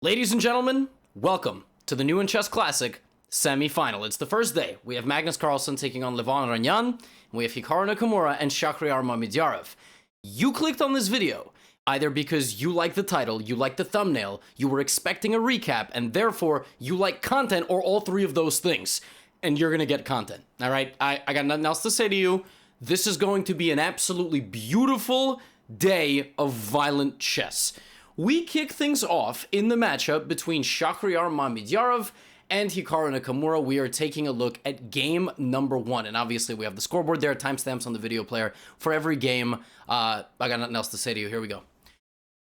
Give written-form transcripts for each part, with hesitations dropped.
Ladies and gentlemen, welcome to the New in Chess Classic semi-final. It's the first day. We have Magnus Carlsen taking on Levon Ranyan, and we have Hikaru Nakamura and Shahryar Mamediyarov. You clicked on this video either because you like the title, you like the thumbnail, you were expecting a recap, and therefore you like content, or all three of those things, and you're gonna get content. All right, I got nothing else to say to you. This is going to be an absolutely beautiful day of violent chess. We kick things off in the matchup between Shahryar Mamediyarov and Hikaru Nakamura. We are taking a look at game number 1, and obviously we have the scoreboard there, timestamps on the video player for every game. I got nothing else to say to you. Here we go.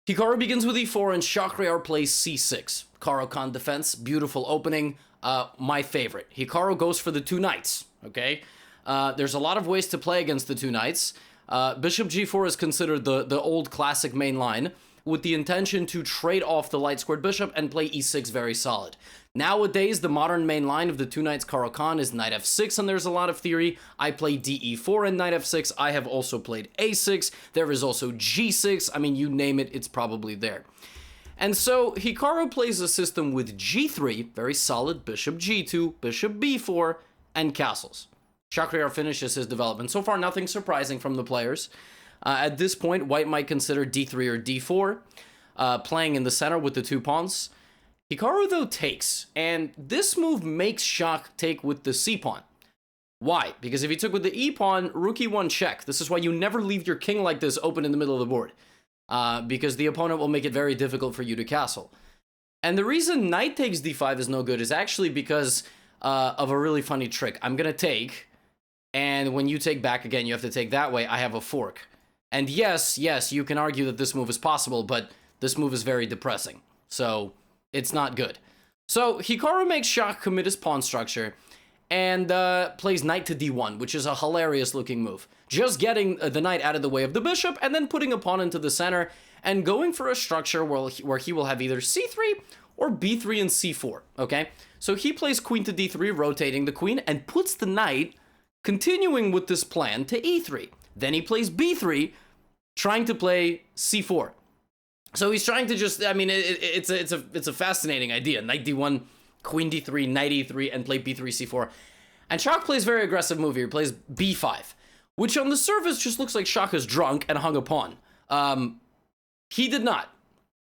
Hikaru begins with e4 and Shahryar plays c6. Carlsen defense, beautiful opening, my favorite. Hikaru goes for the two knights, okay? There's a lot of ways to play against the two knights. Bishop g4 is considered the old classic main line, with the intention to trade off the light squared bishop and play e6 very solid. Nowadays, the modern main line of the two knights Carlsen is knight f6, and there's a lot of theory. I play de4 and knight f6. I have also played a6. There is also g6. I mean, you name it, it's probably there. And so Hikaru plays a system with g3, very solid, bishop g2, bishop b4, and castles. Shahryar finishes his development. So far, nothing surprising from the players. At this point, white might consider d3 or d4, playing in the center with the two pawns. Hikaru, though, takes, and this move makes Shah take with the c-pawn. Why? Because if he took with the e-pawn, rook e1 check. This is why you never leave your king like this open in the middle of the board, because the opponent will make it very difficult for you to castle. And the reason knight takes d5 is no good is actually because of a really funny trick. I'm going to take, and when you take back again, you have to take that way. I have a fork. And yes, you can argue that this move is possible, but this move is very depressing. So it's not good. So Hikaru makes Shah commit his pawn structure and plays knight to d1, which is a hilarious looking move. Just getting the knight out of the way of the bishop and then putting a pawn into the center and going for a structure where he will have either c3 or b3 and c4, okay? So he plays queen to d3, rotating the queen, and puts the knight, continuing with this plan, to e3. Then he plays b3, trying to play c4. So he's trying to just, I mean, it's a fascinating idea. Knight d1, queen d3, knight e3, and play b3, c4. And Shah plays very aggressive move here. He plays b5, which on the surface just looks like Shah is drunk and hung a pawn. He did not.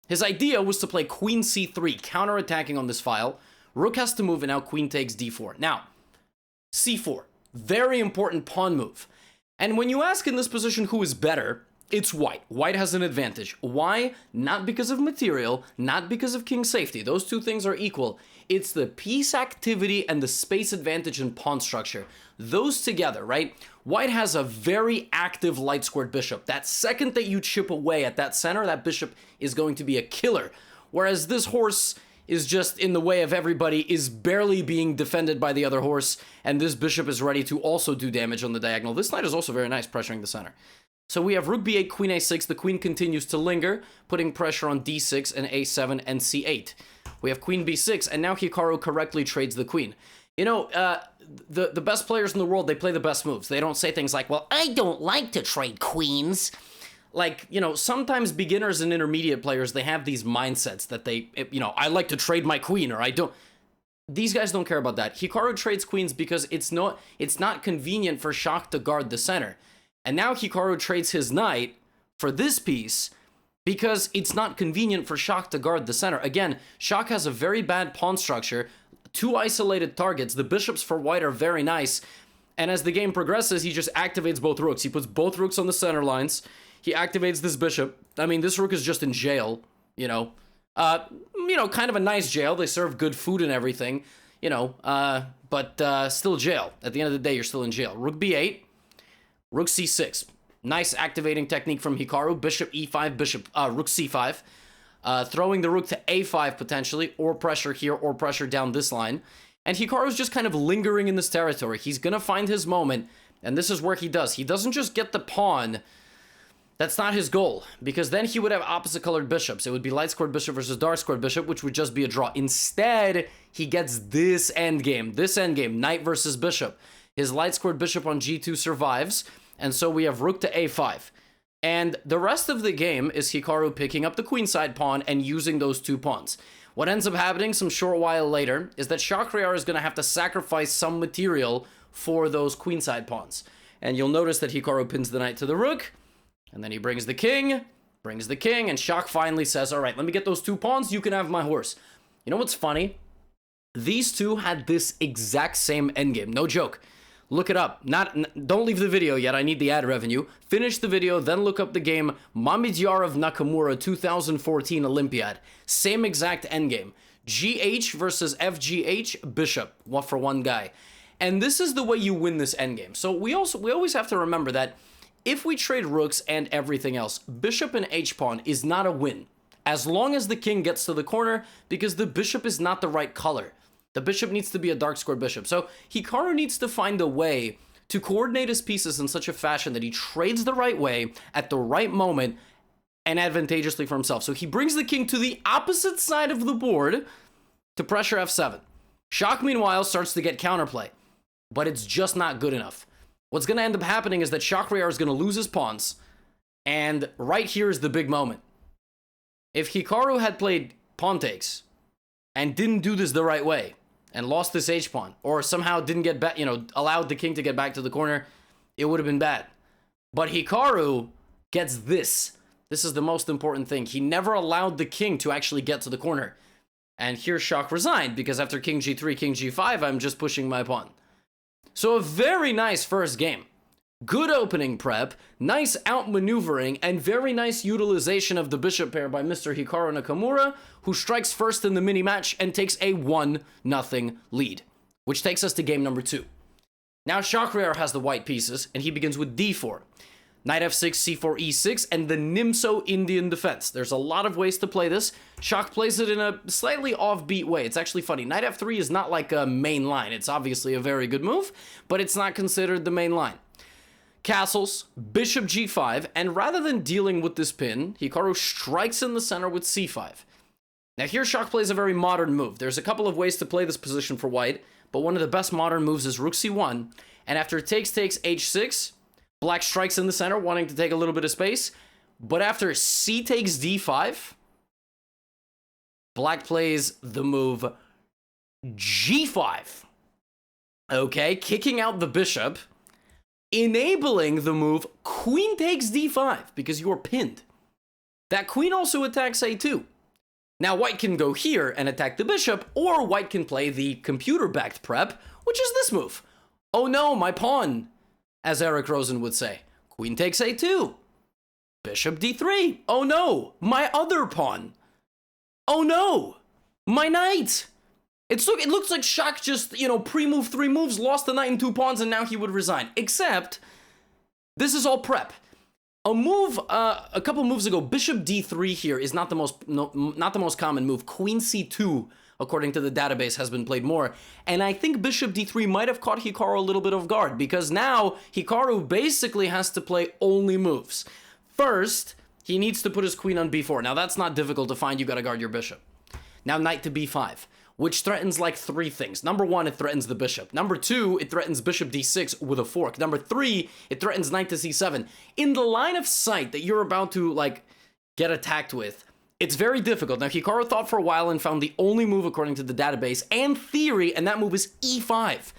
His idea was to play queen c3, counterattacking on this file. Rook has to move, and now queen takes d4. Now, c4, very important pawn move. And when you ask in this position who is better, it's white. White has an advantage. Why? Not because of material, not because of king safety. Those two things are equal. It's the piece activity and the space advantage in pawn structure. Those together, right? White has a very active light squared bishop. That second that you chip away at that center, that bishop is going to be a killer. Whereas this horse is just in the way of everybody, is barely being defended by the other horse, and this bishop is ready to also do damage on the diagonal. This knight is also very nice, pressuring the center. So we have rook b8, queen a6. The queen continues to linger, putting pressure on d6 and a7 and c8. We have queen b6, and now Hikaru correctly trades the queen. You know, the best players in the world, they play the best moves. They don't say things like, well, I don't like to trade queens. Like, you know, sometimes beginners and intermediate players, they have these mindsets that they, you know, I like to trade my queen, or I don't. These guys don't care about that. Hikaru trades queens because it's not convenient for Shah to guard the center. And now Hikaru trades his knight for this piece because it's not convenient for Shah to guard the center. Again, Shah has a very bad pawn structure, two isolated targets. The bishops for white are very nice. And as the game progresses, he just activates both rooks. He puts both rooks on the center lines. He activates this bishop. I mean, this rook is just in jail, you know. Kind of a nice jail. They serve good food and everything, you know, but still jail. At the end of the day, you're still in jail. Rook b8, rook c6. Nice activating technique from Hikaru. Bishop e5, rook c5. Throwing the rook to a5 potentially, or pressure here, or pressure down this line. And Hikaru's just kind of lingering in this territory. He's going to find his moment, and this is where he does. He doesn't just get the pawn. That's not his goal, because then he would have opposite colored bishops. It would be light squared bishop versus dark squared bishop, which would just be a draw. Instead, he gets this endgame, knight versus bishop. His light squared bishop on g2 survives, and so we have rook to a5. And the rest of the game is Hikaru picking up the queenside pawn and using those two pawns. What ends up happening some short while later is that Shahryar is going to have to sacrifice some material for those queenside pawns. And you'll notice that Hikaru pins the knight to the rook, and then he brings the king, and Shah finally says, all right, let me get those 2 pawns, you can have my horse. You know what's funny? These two had this exact same endgame, no joke. Look it up. Don't leave the video yet, I need the ad revenue. Finish the video, then look up the game Mamedyarov Nakamura 2014 Olympiad. Same exact endgame. GH versus FGH, bishop, 1 for 1 guy. And this is the way you win this endgame. So we always have to remember that if we trade rooks and everything else, bishop and h-pawn is not a win. As long as the king gets to the corner, because the bishop is not the right color. The bishop needs to be a dark square bishop. So Hikaru needs to find a way to coordinate his pieces in such a fashion that he trades the right way at the right moment and advantageously for himself. So he brings the king to the opposite side of the board to pressure f7. Shah, meanwhile, starts to get counterplay, but it's just not good enough. What's going to end up happening is that Shahryar is going to lose his pawns, and right here is the big moment. If Hikaru had played pawn takes and didn't do this the right way, and lost this h-pawn, or somehow didn't get back, allowed the king to get back to the corner, it would have been bad. But Hikaru gets this. This is the most important thing. He never allowed the king to actually get to the corner. And here Shah resigned, because after king g3, king g5, I'm just pushing my pawn. So a very nice first game. Good opening prep, nice outmaneuvering, and very nice utilization of the bishop pair by Mr. Hikaru Nakamura, who strikes first in the mini-match and takes a 1-0 lead, which takes us to game number 2. Now Shahryar has the white pieces, and he begins with d4. Knight f6, c4, e6, and the Nimso Indian defense. There's a lot of ways to play this. Shah plays it in a slightly offbeat way. It's actually funny. Knight f3 is not like a main line. It's obviously a very good move, but it's not considered the main line. Castles, bishop g5, and rather than dealing with this pin, Hikaru strikes in the center with c5. Now here Shah plays a very modern move. There's a couple of ways to play this position for white, but one of the best modern moves is rook c1, and after takes h6, black strikes in the center, wanting to take a little bit of space, but after c takes d5, black plays the move g5. Okay, kicking out the bishop, enabling the move queen takes d5 because you're pinned. That queen also attacks a2. Now white can go here and attack the bishop, or white can play the computer-backed prep, which is this move. Oh no, my pawn, as Eric Rosen would say. Queen takes a2. Bishop d3. Oh no, my other pawn. Oh no, my knight. It looks like Shah just, pre-move 3 moves, lost the knight and 2 pawns, and now he would resign. Except, this is all prep. A couple moves ago, bishop d3 here is not the most common move. Queen c2, according to the database, has been played more. And I think bishop d3 might have caught Hikaru a little bit off guard, because now Hikaru basically has to play only moves. First, he needs to put his queen on b4. Now that's not difficult to find, you gotta guard your bishop. Now knight to b5. Which threatens like 3 things. Number 1, it threatens the bishop. Number 2, it threatens bishop d6 with a fork. Number 3, it threatens knight to c7. In the line of sight that you're about to, get attacked with, it's very difficult. Now, Hikaru thought for a while and found the only move according to the database and theory, and that move is e5.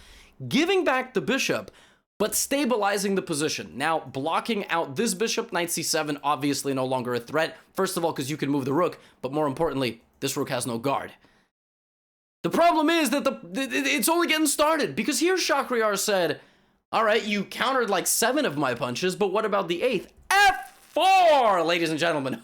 Giving back the bishop, but stabilizing the position. Now, blocking out this bishop, knight c7, obviously no longer a threat. First of all, because you can move the rook, but more importantly, this rook has no guard. The problem is that it's only getting started, because here Shahryar said, all right, you countered like 7 of my punches, but what about the 8th? F4, ladies and gentlemen.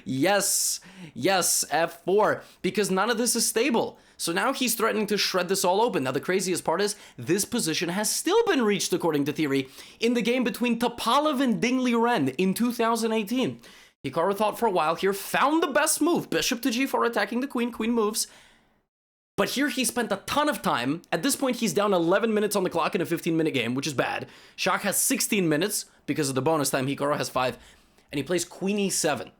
Yes, F4, because none of this is stable. So now he's threatening to shred this all open. Now the craziest part is, this position has still been reached, according to theory, in the game between Topalov and Ding Liren in 2018. Hikaru thought for a while here, found the best move, bishop to g4 attacking the queen, queen moves. But here he spent a ton of time. At this point, he's down 11 minutes on the clock in a 15-minute game, which is bad. Shah has 16 minutes because of the bonus time. Hikaru has 5, and he plays queen e7.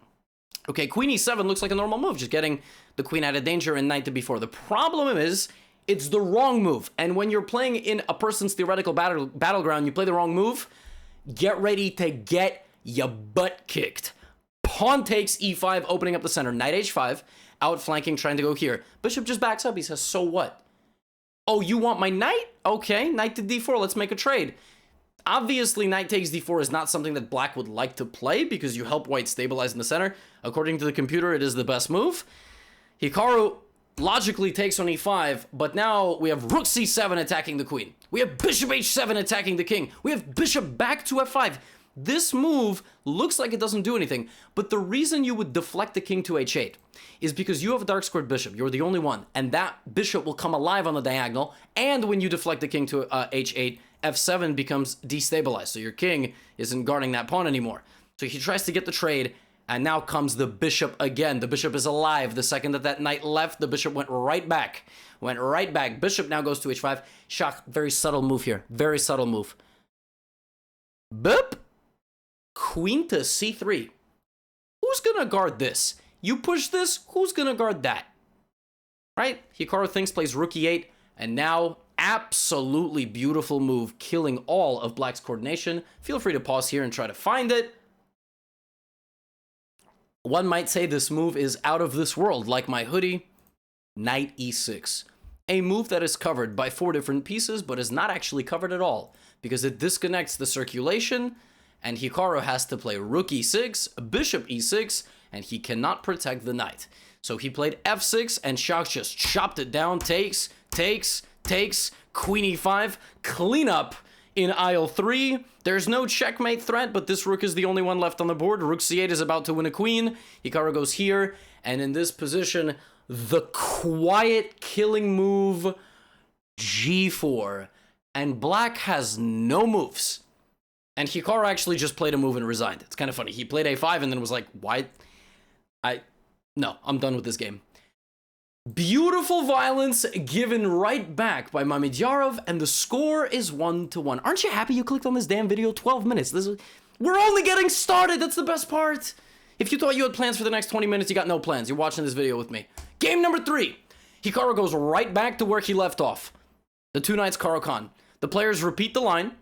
Okay, queen e7 looks like a normal move, just getting the queen out of danger and knight to b4. The problem is, it's the wrong move. And when you're playing in a person's theoretical battleground, you play the wrong move, get ready to get your butt kicked. Pawn takes e5, opening up the center, knight h5, outflanking, trying to go here. Bishop just backs up. He says, so what? Oh, you want my knight? Okay, knight to d4. Let's make a trade. Obviously, knight takes d4 is not something that black would like to play because you help white stabilize in the center. According to the computer, it is the best move. Hikaru logically takes on e5, but now we have rook c7 attacking the queen. We have bishop h7 attacking the king. We have bishop back to f5. This move looks like it doesn't do anything, but the reason you would deflect the king to h8 is because you have a dark squared bishop. You're the only one, and that bishop will come alive on the diagonal, and when you deflect the king to h8, f7 becomes destabilized, so your king isn't guarding that pawn anymore. So he tries to get the trade, and now comes the bishop again. The bishop is alive. The second that that knight left, the bishop went right back. Went right back. Bishop now goes to h5. Shock, very subtle move here. Very subtle move. Boop. Queen to c3. Who's gonna guard this? You push this, who's gonna guard that? Right? Hikaru thinks, plays rook e8, and now absolutely beautiful move, killing all of black's coordination. Feel free to pause here and try to find it. One might say this move is out of this world, like my hoodie. Knight e6. A move that is covered by 4 different pieces, but is not actually covered at all, because it disconnects the circulation, and Hikaru has to play rook e6, bishop e6, and he cannot protect the knight. So he played f6, and Shock just chopped it down, takes, queen e5, cleanup in aisle 3. There's no checkmate threat, but this rook is the only one left on the board. Rook c8 is about to win a queen. Hikaru goes here, and in this position, the quiet killing move, g4. And black has no moves. And Hikaru actually just played a move and resigned. It's kind of funny. He played a5 and then was like, why? No, I'm done with this game. Beautiful violence given right back by Mamedyarov, and the score is 1-1. Aren't you happy you clicked on this damn video? 12 minutes. We're only getting started. That's the best part. If you thought you had plans for the next 20 minutes, you got no plans. You're watching this video with me. Game number 3. Hikaru goes right back to where he left off. The 2 knights Caro-Kann. The players repeat the line.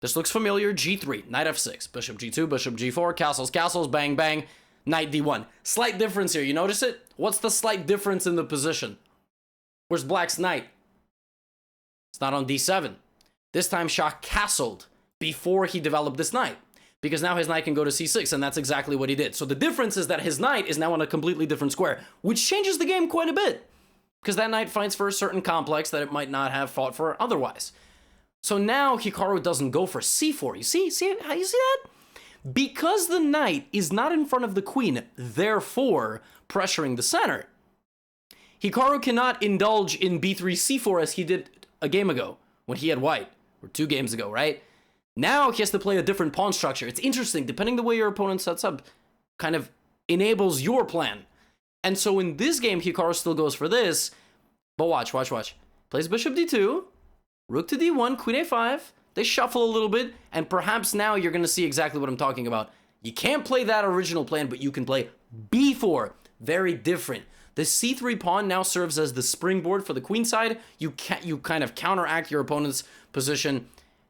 This looks familiar. G3, knight f6, bishop g2, bishop g4, castles, bang, bang, knight d1. Slight difference here. You notice it? What's the slight difference in the position? Where's black's knight? It's not on d7. This time Shock castled before he developed this knight, because now his knight can go to c6, and that's exactly what he did. So the difference is that his knight is now on a completely different square, which changes the game quite a bit, because that knight fights for a certain complex that it might not have fought for otherwise. So now Hikaru doesn't go for c4. You see how you see that? Because the knight is not in front of the queen, therefore pressuring the center, Hikaru cannot indulge in b3 c4 as he did a game ago when he had white, or 2 games ago, right? Now he has to play a different pawn structure. It's interesting, depending the way your opponent sets up, kind of enables your plan. And so in this game, Hikaru still goes for this, but watch. Plays bishop d2, rook to d1, queen a5, they shuffle a little bit, and perhaps now you're going to see exactly what I'm talking about. You can't play that original plan, but you can play b4. Very different. The c3 pawn now serves as the springboard for the queen side. You kind of counteract your opponent's position,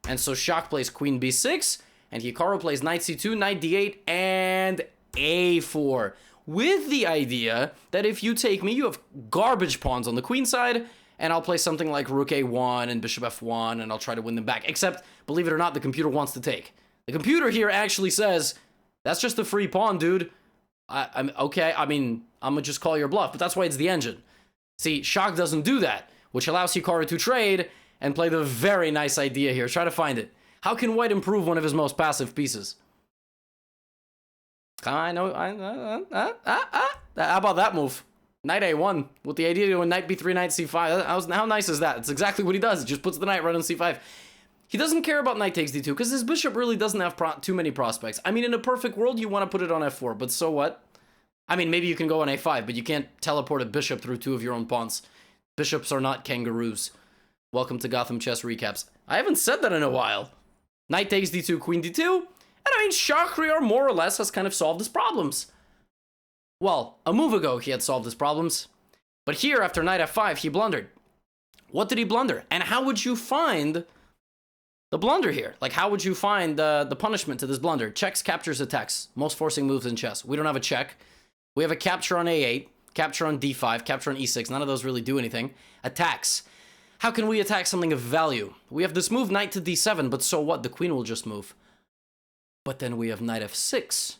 and so Shock plays queen b6, and Hikaru plays knight c2, knight d8, and a4, with the idea that if you take me, you have garbage pawns on the queen side, and I'll play something like rook a1 and bishop f1, and I'll try to win them back. Except, believe it or not, the computer wants to take. The computer here actually says, that's just a free pawn, dude. I'm okay, I mean, I'm gonna just call your bluff, but that's why it's the engine. See, Shock doesn't do that, which allows Hikaru to trade and play the very nice idea here. Try to find it. How can white improve one of his most passive pieces? I know, how about that move? Knight a1, with the idea of knight b3, knight c5. How nice is that? It's exactly what he does. He just puts the knight right on c5. He doesn't care about knight takes d2, because his bishop really doesn't have too many prospects. I mean, in a perfect world, you want to put it on f4, but so what? I mean, maybe you can go on a5, but you can't teleport a bishop through 2 of your own pawns. Bishops are not kangaroos. Welcome to Gotham Chess Recaps. I haven't said that in a while. Knight takes d2, queen d2, and I mean, Shahryar more or less has kind of solved his problems. Well, a move ago he had solved his problems, but here after knight f5 he blundered. What did he blunder? And how would you find the blunder here? Like, how would you find the punishment to this blunder? Checks, captures, attacks. Most forcing moves in chess. We don't have a check. We have a capture on a8. capture on d5, capture on e6. None of those really do anything. Attacks. How can we attack something of value? We have this move, knight to d7, but so what? The queen will just move. But then we have knight f6.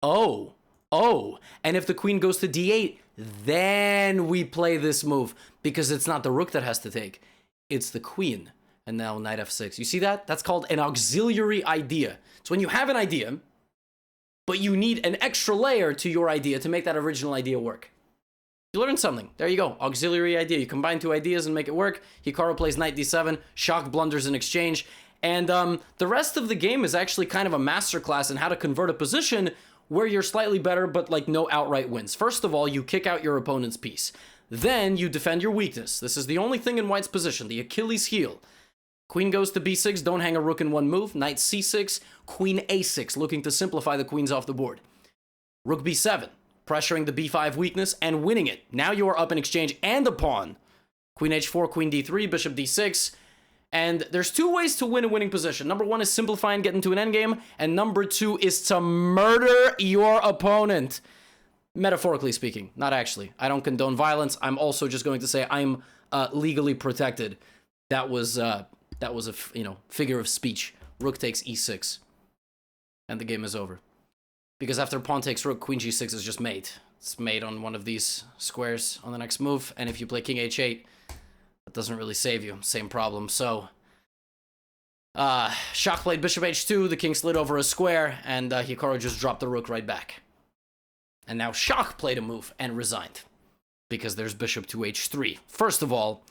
Oh. And if the queen goes to d8, then we play this move, because it's not the rook that has to take. It's the queen. And now knight f6. You see that? That's called an auxiliary idea. It's when you have an idea, but you need an extra layer to your idea to make that original idea work. You learned something. There you go. Auxiliary idea. You combine two ideas and make it work. Hikaru plays knight d7. Shock blunders in exchange. And the rest of the game is actually kind of a masterclass in how to convert a position where you're slightly better, but like no outright wins. First of all, you kick out your opponent's piece. Then you defend your weakness. This is the only thing in white's position, the Achilles heel. Queen goes to b6, don't hang a rook in one move. Knight c6, queen a6, looking to simplify the queens off the board. Rook b7, pressuring the b5 weakness and winning it. Now you are up in exchange and a pawn. Queen h4, queen d3, bishop d6. And there's two ways to win a winning position. Number one is simplify and get into an endgame. And number two is to murder your opponent. Metaphorically speaking, not actually. I don't condone violence. I'm also just going to say I'm legally protected. That was a figure of speech. Rook takes e6. And the game is over. Because after pawn takes rook, queen g6 is just mate. It's mate on one of these squares on the next move. And if you play king h8, that doesn't really save you. Same problem. So, Shock played bishop h2. The king slid over a square. And Hikaru just dropped the rook right back. And now Shock played a move and resigned. Because there's bishop to h3. First of all,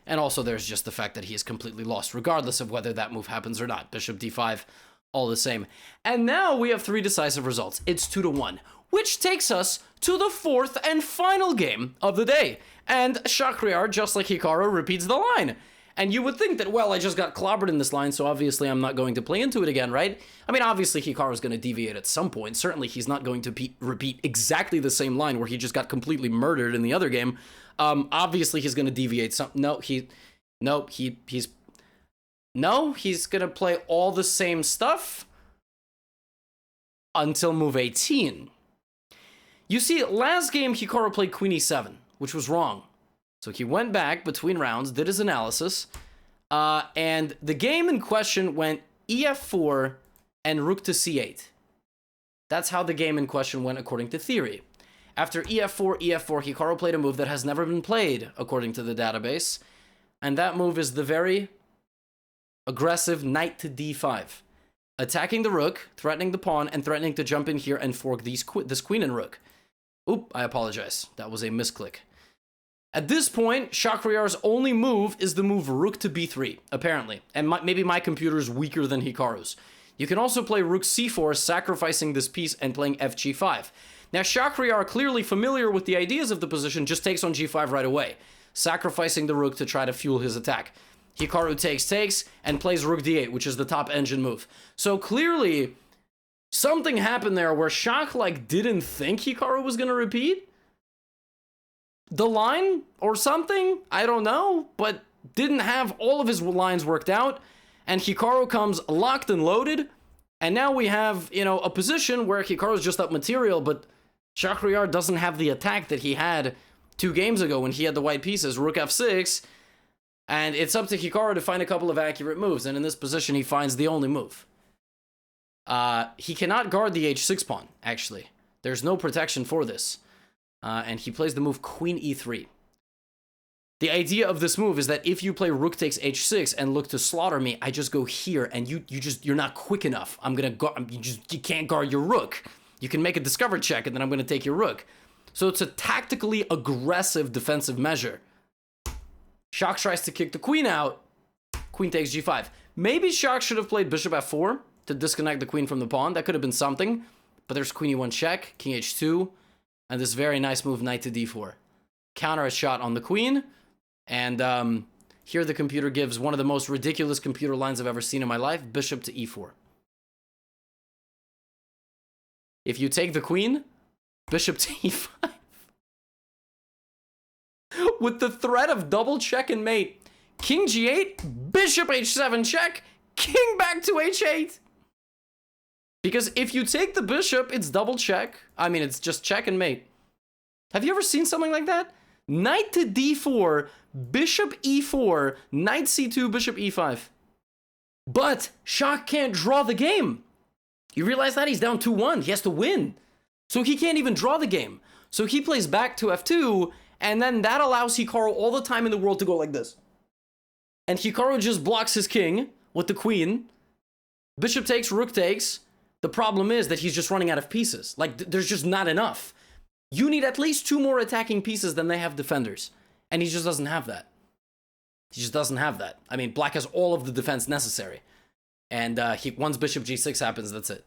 and also there's just the fact that he is completely lost, regardless of whether that move happens or not. Bishop d5, all the same. And now we have three decisive results. It's 2-1, which takes us to the fourth and final game of the day. And Shakhriyar, just like Hikaru, repeats the line. And you would think that, well, I just got clobbered in this line, so obviously I'm not going to play into it again, right? I mean, obviously Hikaru's going to deviate at some point. Certainly he's not going to repeat exactly the same line where he just got completely murdered in the other game. Obviously he's going to deviate some. He's going to play all the same stuff until move 18. You see, last game Hikaru played queen e7, which was wrong. So he went back between rounds, did his analysis, and the game in question went ef4 and rook to c8. That's how the game in question went according to theory. After ef4, Hikaru played a move that has never been played according to the database, and that move is the very aggressive knight to d5. Attacking the rook, threatening the pawn, and threatening to jump in here and fork this queen and rook. Oop, I apologize. That was a misclick. At this point, Shakhriyar's only move is the move rook to b3, apparently. And maybe my computer is weaker than Hikaru's. You can also play rook c4, sacrificing this piece and playing fg5. Now, Shakhriyar, clearly familiar with the ideas of the position, just takes on g5 right away, sacrificing the rook to try to fuel his attack. Hikaru takes, and plays rook d8, which is the top engine move. So clearly, something happened there where Shak, didn't think Hikaru was going to repeat the line or something, I don't know, but didn't have all of his lines worked out, and Hikaru comes locked and loaded, and now we have, a position where Hikaru's just up material, but Shakhriyar doesn't have the attack that he had 2 games ago when he had the white pieces, rook f6, and it's up to Hikaru to find a couple of accurate moves, and in this position he finds the only move. He cannot guard the h6 pawn, actually. There's no protection for this. And he plays the move queen e3. The idea of this move is that if you play rook takes h6 and look to slaughter me, I just go here, and you're not quick enough. You can't guard your rook. You can make a discover check, and then I'm gonna take your rook. So it's a tactically aggressive defensive measure. Shak tries to kick the queen out. Queen takes g5. Maybe Shak should have played bishop f4 to disconnect the queen from the pawn. That could have been something. But there's queen e1 check, king h2. And this very nice move, knight to d4. Counter a shot on the queen. And here the computer gives one of the most ridiculous computer lines I've ever seen in my life. Bishop to e4. If you take the queen, bishop to e5. With the threat of double check and mate. King g8, bishop h7 check, king back to h8. Because if you take the bishop, it's double check. I mean, it's just check and mate. Have you ever seen something like that? Knight to d4, bishop e4, knight c2, bishop e5. But Shach can't draw the game. You realize that? He's down 2-1. He has to win. So he can't even draw the game. So he plays back to f2, and then that allows Hikaru all the time in the world to go like this. And Hikaru just blocks his king with the queen. Bishop takes, rook takes. The problem is that he's just running out of pieces. Like, there's just not enough. You need at least 2 more attacking pieces than they have defenders. And he just doesn't have that. He just doesn't have that. I mean, black has all of the defense necessary. And once bishop g6 happens, that's it.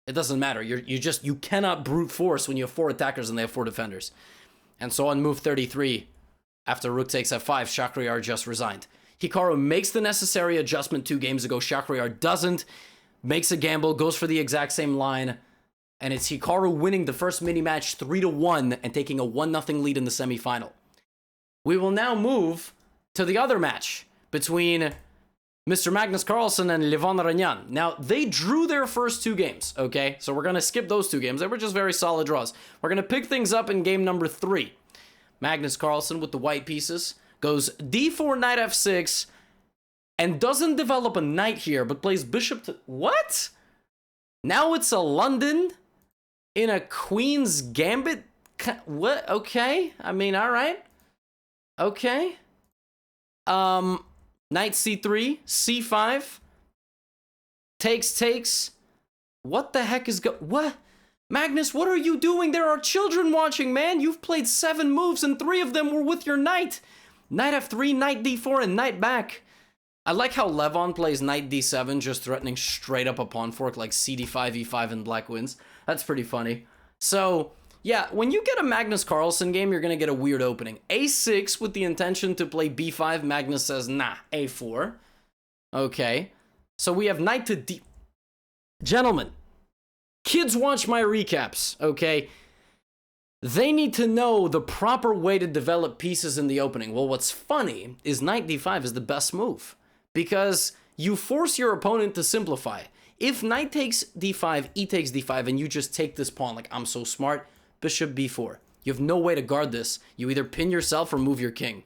It doesn't matter. You cannot brute force when you have 4 attackers and they have 4 defenders. And so on move 33, after rook takes f5, Shakhriyar just resigned. Hikaru makes the necessary adjustment 2 games ago. Shakhriyar doesn't. Makes a gamble, goes for the exact same line. And it's Hikaru winning the first mini-match 3-1 and taking a 1-0 lead in the semifinal. We will now move to the other match between Mr. Magnus Carlsen and Levon Ranyan. Now, they drew their first 2 games, okay? So we're going to skip those 2 games. They were just very solid draws. We're going to pick things up in game number 3. Magnus Carlsen with the white pieces goes d4, knight f6, and doesn't develop a knight here, but plays bishop to... What? Now it's a London in a queen's gambit? What? Okay. I mean, all right. Okay. Knight c3, c5. Takes. What the heck is what? Magnus, what are you doing? There are children watching, man. You've played 7 moves and 3 of them were with your knight. Knight f3, knight d4, and knight back. I like how Levon plays knight d7, just threatening straight up a pawn fork like cd5, e5, and black wins. That's pretty funny. So, yeah, when you get a Magnus Carlsen game, you're going to get a weird opening. a6 with the intention to play b5. Magnus says, nah, a4. Okay. So we have knight to d... Gentlemen, kids watch my recaps, okay? They need to know the proper way to develop pieces in the opening. Well, what's funny is knight d5 is the best move, because you force your opponent to simplify. If knight takes d5, e takes d5, and you just take this pawn like, I'm so smart, bishop b4. You have no way to guard this. You either pin yourself or move your king.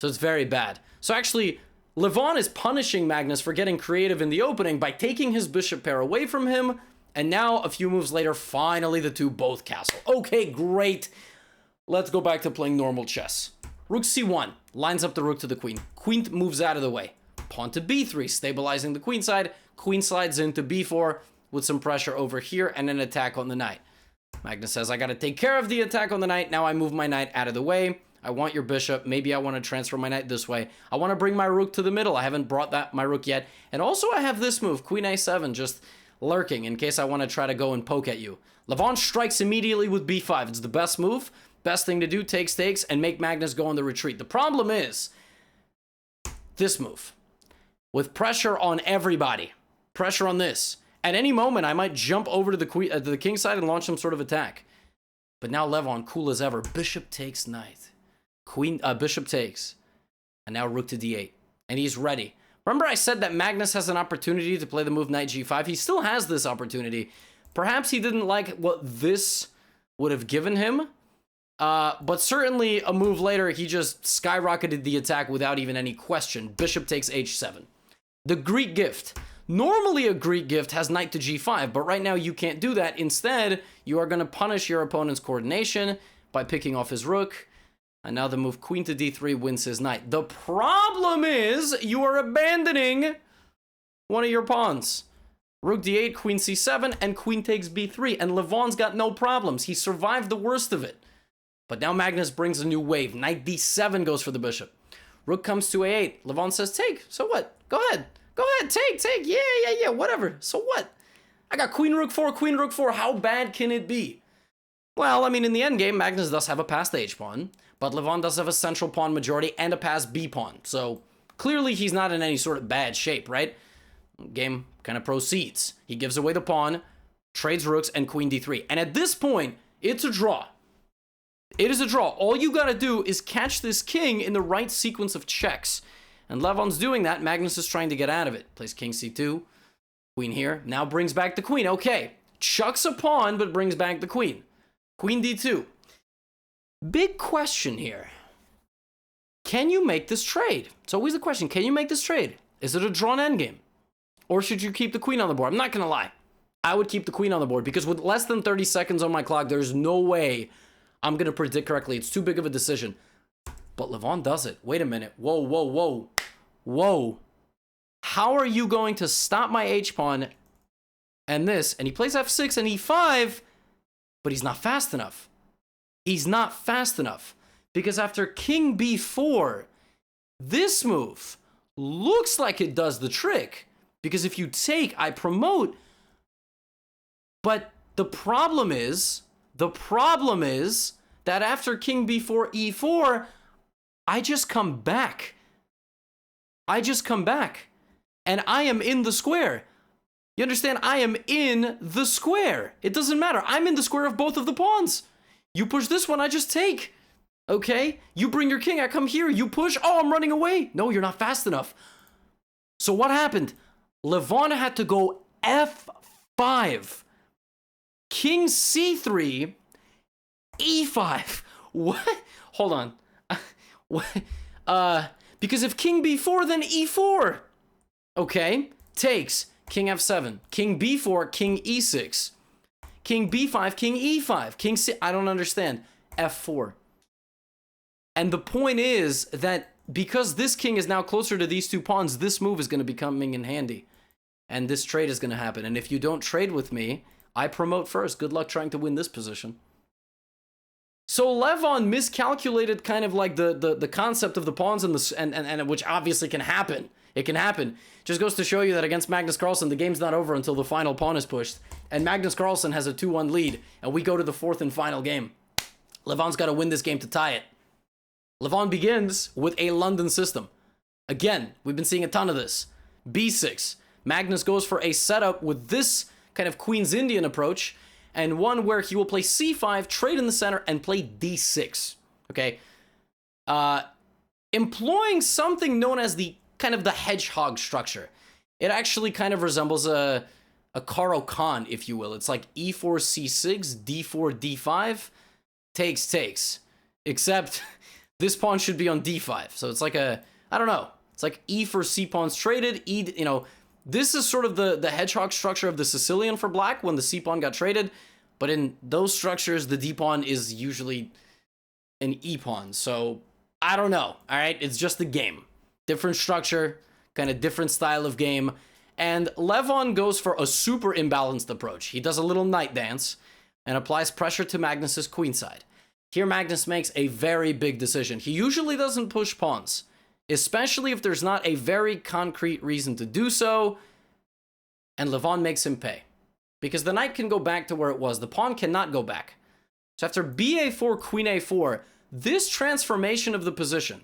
So it's very bad. So actually, Levon is punishing Magnus for getting creative in the opening by taking his bishop pair away from him, and now, a few moves later, finally the 2 both castle. Okay, great. Let's go back to playing normal chess. Rook c1 lines up the rook to the queen. Queen moves out of the way. Pawn to b3, stabilizing the queen side. Queen slides into b4 with some pressure over here and an attack on the knight. Magnus says, I got to take care of the attack on the knight. Now I move my knight out of the way. I want your bishop. Maybe I want to transfer my knight this way. I want to bring my rook to the middle. I haven't brought my rook yet. And also I have this move, queen a7, just lurking in case I want to try to go and poke at you. Levon strikes immediately with b5. It's the best move. Best thing to do, takes, and make Magnus go on the retreat. The problem is this move. With pressure on everybody. Pressure on this. At any moment, I might jump over to the king side and launch some sort of attack. But now Levon, cool as ever. Bishop takes knight. Bishop takes. And now rook to d8. And he's ready. Remember I said that Magnus has an opportunity to play the move knight g5? He still has this opportunity. Perhaps he didn't like what this would have given him. But certainly a move later, he just skyrocketed the attack without even any question. Bishop takes h7. The Greek gift. Normally a Greek gift has knight to g5, but right now you can't do that. Instead, you are going to punish your opponent's coordination by picking off his rook. And now the move queen to d3 wins his knight. The problem is you are abandoning one of your pawns. Rook d8, queen c7, and queen takes b3. And Levon's got no problems. He survived the worst of it. But now Magnus brings a new wave. Knight d7 goes for the bishop. Rook comes to a8. Levon says, take. So what? Go ahead. Go ahead. Take. Yeah. Whatever. So what? I got queen rook 4. How bad can it be? Well, I mean, in the endgame, Magnus does have a passed h-pawn. But Levon does have a central pawn majority and a passed b-pawn. So clearly he's not in any sort of bad shape, right? Game kind of proceeds. He gives away the pawn, trades rooks, and queen d3. And at this point, it's a draw. It is a draw. All you gotta do is catch this king in the right sequence of checks. And Levon's doing that. Magnus is trying to get out of it. Plays king c2. Queen here. Now brings back the queen. Okay. Chucks a pawn, but brings back the queen. Queen d2. Big question here. Can you make this trade? It's always a question. Can you make this trade? Is it a drawn endgame? Or should you keep the queen on the board? I'm not going to lie. I would keep the queen on the board because with less than 30 seconds on my clock, there's no way I'm going to predict correctly. It's too big of a decision. But Levon does it. Wait a minute. Whoa, whoa, whoa. Whoa. How are you going to stop my h-pawn and this? And he plays f6 and e5, but he's not fast enough. He's not fast enough. Because after king b4, this move looks like it does the trick. Because if you take, I promote. But the problem is that after king b4, e4, I just come back. And I am in the square. You understand? I am in the square. It doesn't matter. I'm in the square of both of the pawns. You push this one, I just take. Okay? You bring your king, I come here, you push. Oh, I'm running away. No, you're not fast enough. So what happened? Levon had to go f5. King c3, e5. What? Hold on. What? Because if king b4, then e4. Okay. Takes. King f7. King b4, king e6. King b5, king e5. King c... I don't understand. f4. And the point is that because this king is now closer to these two pawns, this move is going to be coming in handy. And this trade is going to happen. And if you don't trade with me, I promote first. Good luck trying to win this position. So Levon miscalculated kind of like the concept of the pawns and which obviously can happen. It can happen. Just goes to show you that against Magnus Carlsen, the game's not over until the final pawn is pushed. And Magnus Carlsen has a 2-1 lead, and we go to the fourth and final game. Levon's got to win this game to tie it. Levon begins with a London system. Again, we've been seeing a ton of this. b6. Magnus goes for a setup with this kind of Queen's Indian approach, and one where he will play c5, trade in the center, and play d6. Okay? Employing something known as the kind of the hedgehog structure. It actually kind of resembles a Caro Kann, if you will. It's like e4, c6, d4, d5, takes. Except this pawn should be on d5. So it's like I don't know. It's like e for c pawns traded, this is sort of the hedgehog structure of the Sicilian for black when the c pawn got traded. But in those structures, the d pawn is usually an e pawn. So I don't know. All right. It's just the game. Different structure, kind of different style of game. And Levon goes for a super imbalanced approach. He does a little knight dance and applies pressure to Magnus's queenside. Here, Magnus makes a very big decision. He usually doesn't push pawns, especially if there's not a very concrete reason to do so. And Levon makes him pay. Because the knight can go back to where it was. The pawn cannot go back. So after ba4, queen a4, this transformation of the position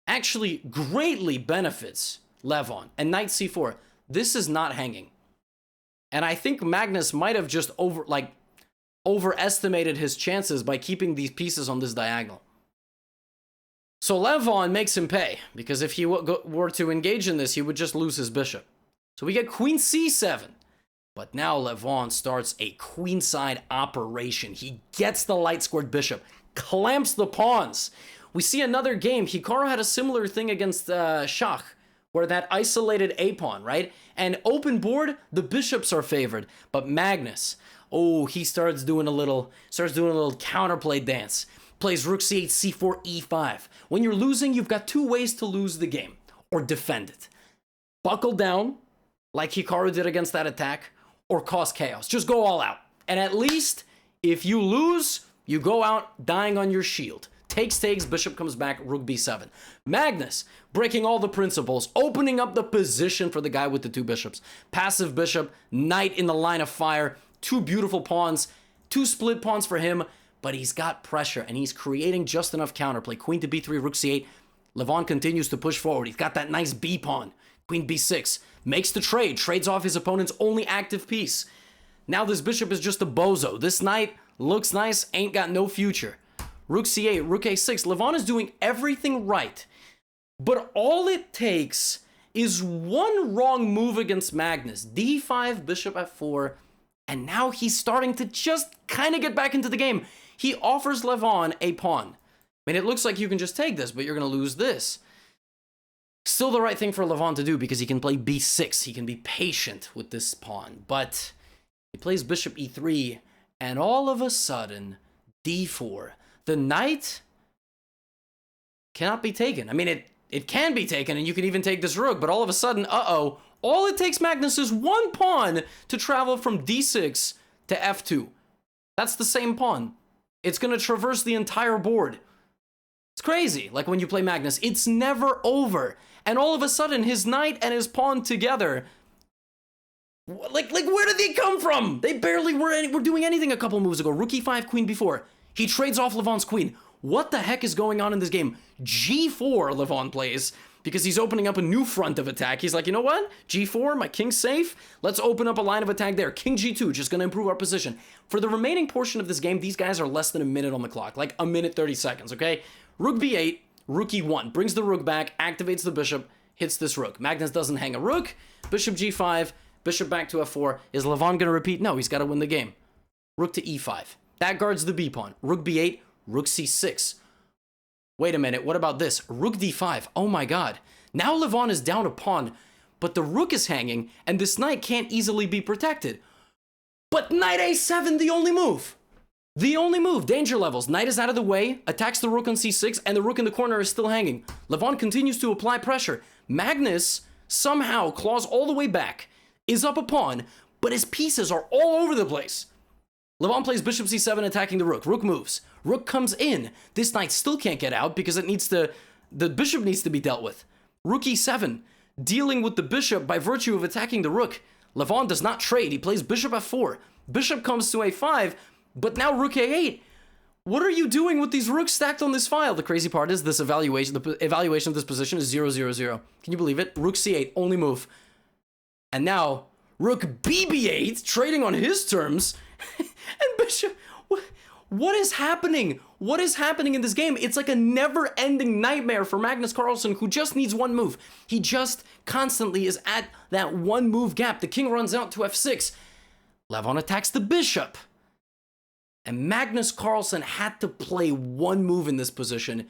actually greatly benefits Levon. And knight c4. This is not hanging. And I think Magnus might have just overestimated his chances by keeping these pieces on this diagonal. So Levon makes him pay, because if he were to engage in this, he would just lose his bishop. So we get queen c7. But now Levon starts a queenside operation. He gets the light-squared bishop, clamps the pawns. We see another game. Hikaru had a similar thing against Schach, where that isolated a-pawn, right? And open board, the bishops are favored. But Magnus, he starts doing a little counterplay dance. Plays rook c8, c4, e5. When you're losing, you've got two ways to lose the game, or defend it. Buckle down, like Hikaru did against that attack, or cause chaos. Just go all out. And at least, if you lose, you go out dying on your shield. Takes, bishop comes back, rook b7. Magnus, breaking all the principles, opening up the position for the guy with the two bishops. Passive bishop, knight in the line of fire, two beautiful pawns, two split pawns for him, but he's got pressure, and he's creating just enough counterplay. Queen to b3, rook c8. Levon continues to push forward. He's got that nice b pawn. Queen b6. Makes the trade. Trades off his opponent's only active piece. Now this bishop is just a bozo. This knight looks nice, ain't got no future. Rook c8, rook a6. Levon is doing everything right. But all it takes is one wrong move against Magnus. d5, bishop f4. And now he's starting to just kind of get back into the game. He offers Levon a pawn. I mean, it looks like you can just take this, but you're going to lose this. Still the right thing for Levon to do because he can play b6. He can be patient with this pawn. But he plays bishop e3, and all of a sudden, d4. The knight cannot be taken. I mean, it can be taken, and you can even take this rook, but all of a sudden, uh-oh. All it takes Magnus is one pawn to travel from d6 to f2. That's the same pawn. It's going to traverse the entire board. It's crazy. Like when you play Magnus, it's never over. And all of a sudden, his knight and his pawn together, like where did they come from? They barely were doing anything a couple moves ago. Rook e5, queen b4. He trades off Levon's queen. What the heck is going on in this game? g4 Levon plays because he's opening up a new front of attack. He's like, you know what? g4, my king's safe. Let's open up a line of attack there. King g2, just going to improve our position. For the remaining portion of this game, these guys are less than a minute on the clock, like a minute 30 seconds, okay? Rook b8, rook e1, brings the rook back, activates the bishop, hits this rook. Magnus doesn't hang a rook. Bishop g5, bishop back to f4. Is Levon going to repeat? No, he's got to win the game. Rook to e5. That guards the b pawn. Rook b8, rook c6. Wait a minute, what about this? Rook d5. Oh my god. Now Levon is down a pawn, but the rook is hanging, and this knight can't easily be protected. But knight a7, the only move. The only move, danger levels. Knight is out of the way, attacks the rook on c6, and the rook in the corner is still hanging. Levon continues to apply pressure. Magnus somehow claws all the way back, is up a pawn, but his pieces are all over the place. Levon plays bishop c7 attacking the rook. Rook moves. Rook comes in. This knight still can't get out because the bishop needs to be dealt with. Rook e7, dealing with the bishop by virtue of attacking the rook. Levon does not trade. He plays bishop f4. Bishop comes to a5, but now rook a8. What are you doing with these rooks stacked on this file? The crazy part is this evaluation, the evaluation of this position is 0-0-0. Can you believe it? Rook c8, only move. And now, rook bb8, trading on his terms. And bishop, what is happening? What is happening in this game? It's like a never-ending nightmare for Magnus Carlsen, who just needs one move. He just constantly is at that one move gap. The king runs out to f6. Levon attacks the bishop. And Magnus Carlsen had to play one move in this position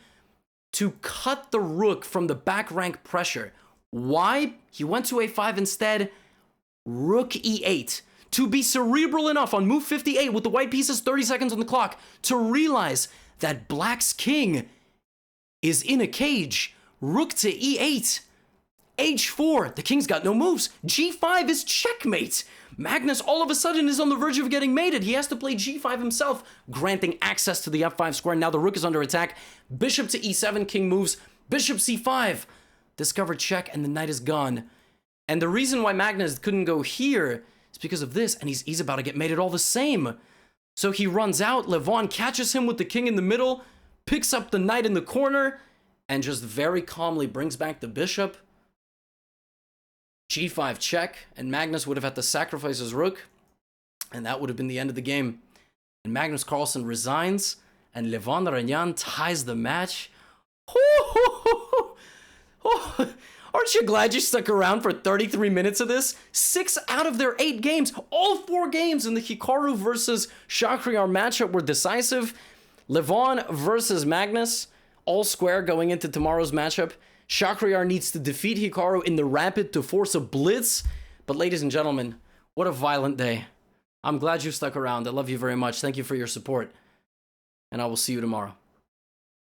to cut the rook from the back rank pressure. Why? He went to a5 instead. Rook e8. To be cerebral enough on move 58 with the white pieces 30 seconds on the clock to realize that black's king is in a cage. Rook to e8. h4. The king's got no moves. g5 is checkmate. Magnus all of a sudden is on the verge of getting mated. He has to play g5 himself, granting access to the f5 square. Now the rook is under attack. Bishop to e7, king moves. Bishop c5. Discovered check, and the knight is gone. And the reason why Magnus couldn't go here is because of this, and he's about to get mated all the same. So he runs out. Levon catches him with the king in the middle, picks up the knight in the corner, and just very calmly brings back the bishop. g5 check, and Magnus would have had to sacrifice his rook, and that would have been the end of the game. And Magnus Carlsen resigns, and Levon Ranyan ties the match. Aren't you glad you stuck around for 33 minutes of this? 6 out of their 8 games, all 4 games in the Hikaru versus Shahryar matchup were decisive. Levon versus Magnus, all square going into tomorrow's matchup. Shahryar needs to defeat Hikaru in the rapid to force a blitz. But ladies and gentlemen, what a violent day. I'm glad you stuck around. I love you very much. Thank you for your support. And I will see you tomorrow.